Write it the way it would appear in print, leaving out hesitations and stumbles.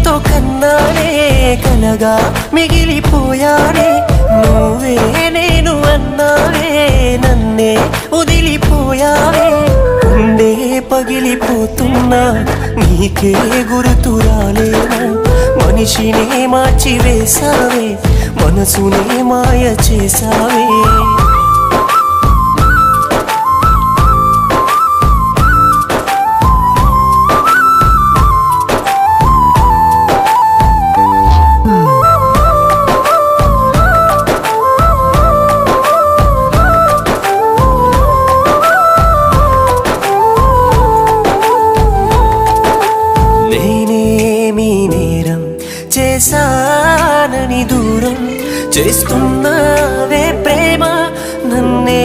ఎంతో కన్నానే కలగా మిగిలిపోయానే నువ్వే నేను అన్నావే నన్నే వదిలిపోయావే ఉండే పగిలిపోతున్నా నీకే గుర్తు రాలేనా మనిషినే మార్చి వేసావే మనసునే మాయ చేసావే చేసానని దూరం చేస్తున్నావే ప్రేమ నన్నే